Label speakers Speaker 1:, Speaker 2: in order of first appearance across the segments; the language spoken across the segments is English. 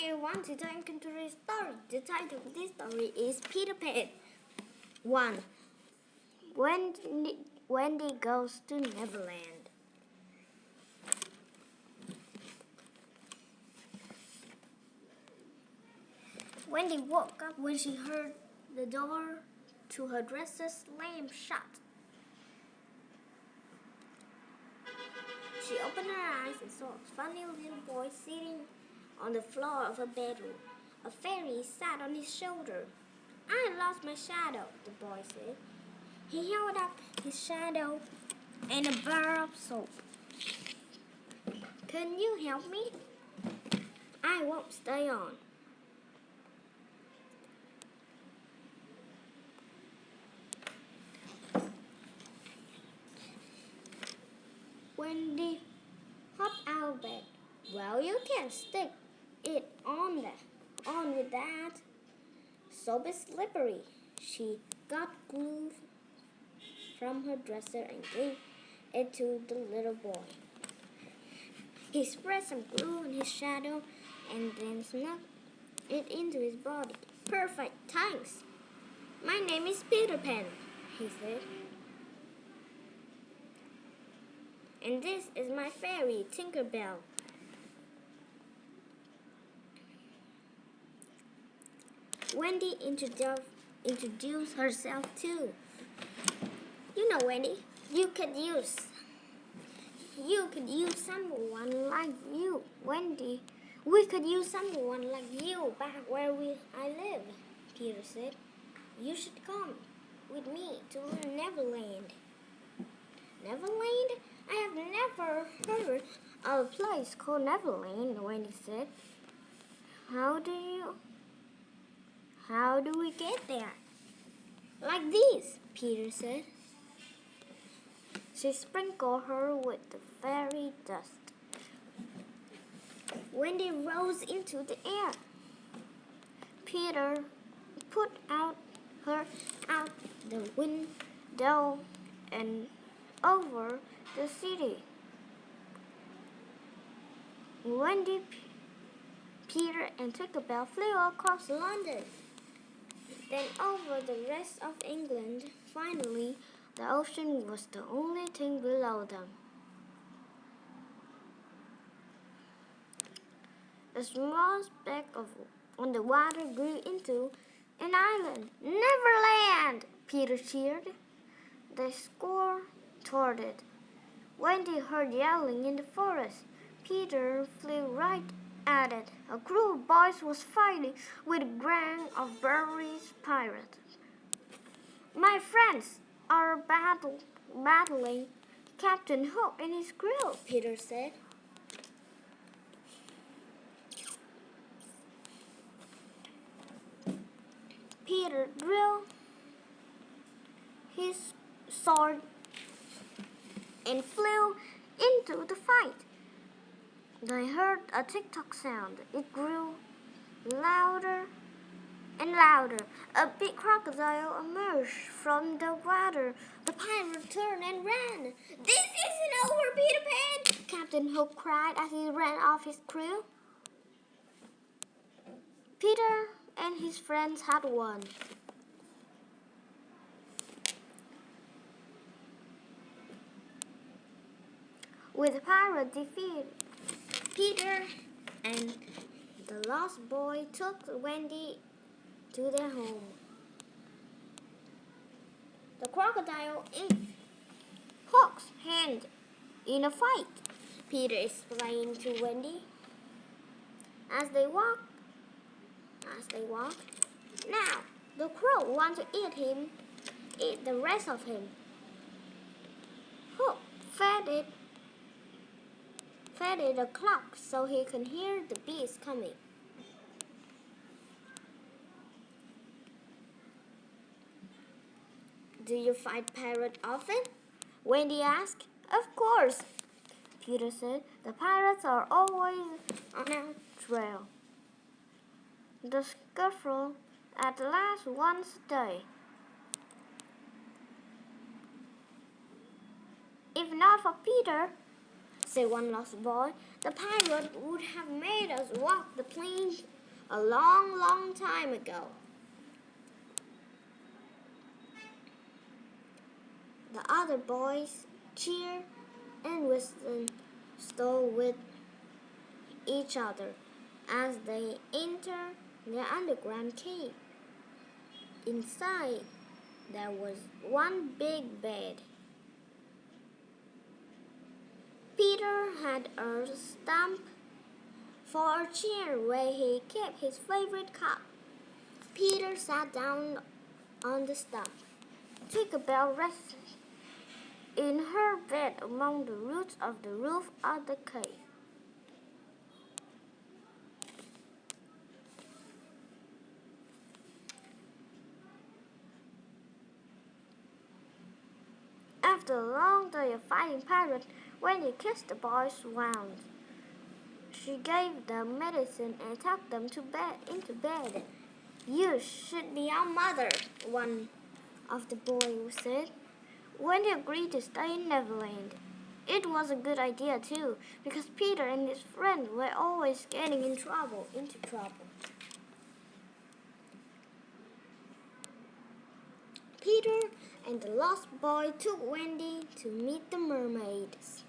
Speaker 1: everyone, today I'm going to read a story. The title of this story is Peter Pan. 1. Wendy goes to Neverland. Wendy woke up when she heard the door to her dresser slam shut. She opened her eyes and saw a funny little boy sitting on the floor of her bedroom. A fairy sat on his shoulder. "I lost my shadow," the boy said. He held up his shadow and a bar of soap. "Can you help me?" "I won't stay on." Wendy hopped out of bed. "Well, you can stick it on with that. Soap is slippery." She got glue from her dresser and gave it to the little boy. He spread some glue on his shadow and then snuck it into his body. "Perfect, thanks. My name is Peter Pan," he said. "And this is my fairy, Tinkerbell." Wendy introduced herself too. "You know, Wendy, you could use someone like you, Wendy. We could use someone like you back where I live," Peter said. "You should come with me to Neverland." "Neverland? I have never heard of a place called Neverland," Wendy said. How do we get there?" "Like this," Peter said. She sprinkled her with the fairy dust. Wendy rose into the air. Peter put her out the window and over the city. Wendy, Peter, and Tinkerbell flew across London, then over the rest of England. Finally, the ocean was the only thing below them. A small speck on the water grew into an island. "Neverland!" Peter cheered. They scored toward it. Wendy heard yelling in the forest. Peter flew right at it. A crew of boys was fighting with a gang of berries pirates. "My friends are battling Captain Hook and his crew," Peter said. Peter drew his sword and flew into the fight. They heard a tick-tock sound. It grew louder and louder. A big crocodile emerged from the water. The pirate turned and ran. "This isn't over, Peter Pan!" Captain Hook cried as he ran off his crew. Peter and his friends had won. With the pirate defeated, Peter and the lost boy took Wendy to their home. The crocodile ate Hook's hand in a fight, Peter explained to Wendy. As they walked, "Now, the crow wants to eat the rest of him." Hook fed it a clock so he can hear the beast coming. "Do you fight pirates often?" Wendy asked. "Of course," Peter said. "The pirates are always on our trail." The scuffle at last once a day. "If not for Peter," said one lost boy. "The pirate would have made us walk the plains a long, long time ago." The other boys cheered and whistled with each other as they entered the underground cave. Inside, there was one big bed. Peter had a stump for a chair where he kept his favorite cup. Peter sat down on the stump. Tinkerbell rested in her bed among the roots of the roof of the cave. After a long day of fighting pirates, Wendy kissed the boys' wounds. She gave them medicine and tucked them into bed. "You should be our mother," one of the boys said. Wendy agreed to stay in Neverland. It was a good idea too, because Peter and his friends were always getting into trouble. Peter and the lost boy took Wendy to meet the mermaids.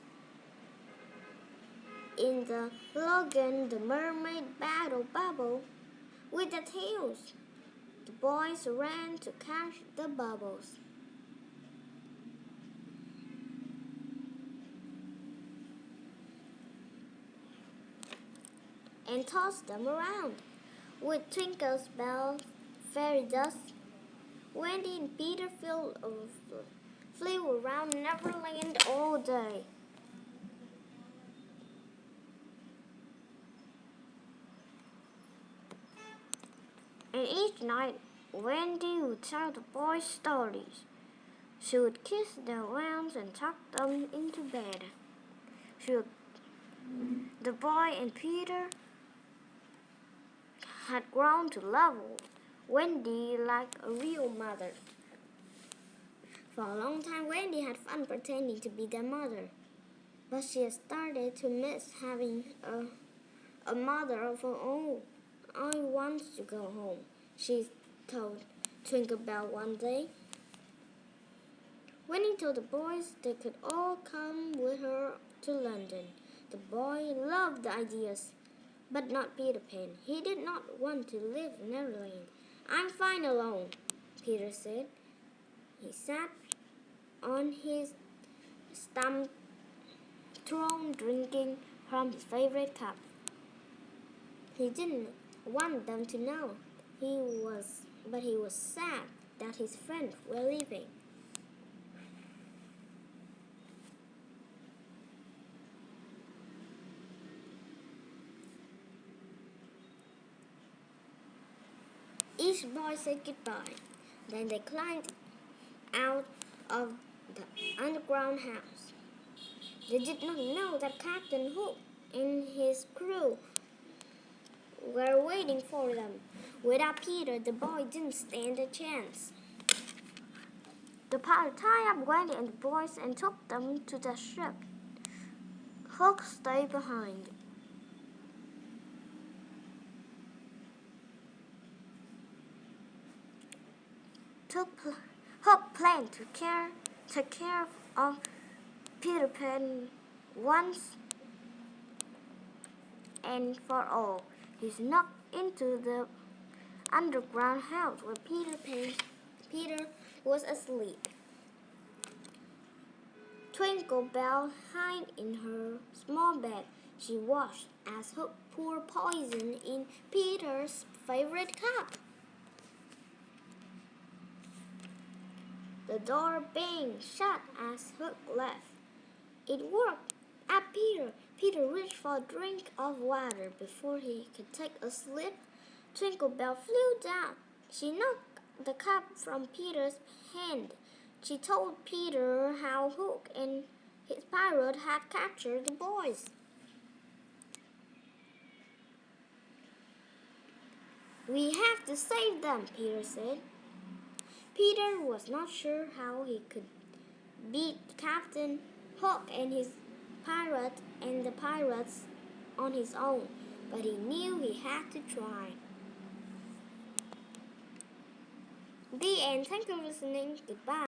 Speaker 1: In the lagoon, the mermaid battled Bubble with their tails. The boys ran to catch the bubbles. And tossed them around. With Twinkle's bell, fairy dust, Wendy and Peter flew around Neverland all day. And each night, Wendy would tell the boys stories. She would kiss their wounds and tuck them into bed. The boy and Peter had grown to love Wendy like a real mother. For a long time, Wendy had fun pretending to be their mother. But she had started to miss having a mother of her own. "I want to go home," she told Tinkerbell one day. Wendy told the boys they could all come with her to London. The boy loved the ideas, but not Peter Pan. He did not want to live in Neverland. "I'm fine alone," Peter said. He sat on his stump throne drinking from his favorite cup. He didn't want them to know but he was sad that his friends were leaving. Each boy said goodbye. Then they climbed out of the underground house. They did not know that Captain Hook and his crew were waiting for them. Without Peter, the boy didn't stand a chance. The pirate tied up Wendy and the boys and took them to the ship. Hook stayed behind. Hook planned to take care of Peter Pan once and for all. He snuck into the underground house where Peter was asleep. Tinkerbell hid in her small bed. She watched as Hook poured poison in Peter's favorite cup. The door banged shut as Hook left. It worked at Peter. Peter reached for a drink of water before he could take a sip. Tinkerbell flew down. She knocked the cup from Peter's hand. She told Peter how Hook and his pirate had captured the boys. "We have to save them," Peter said. Peter was not sure how he could beat Captain Hook and his pirate and the pirates on his own, but he knew he had to try. The end. Thank you for listening. Goodbye.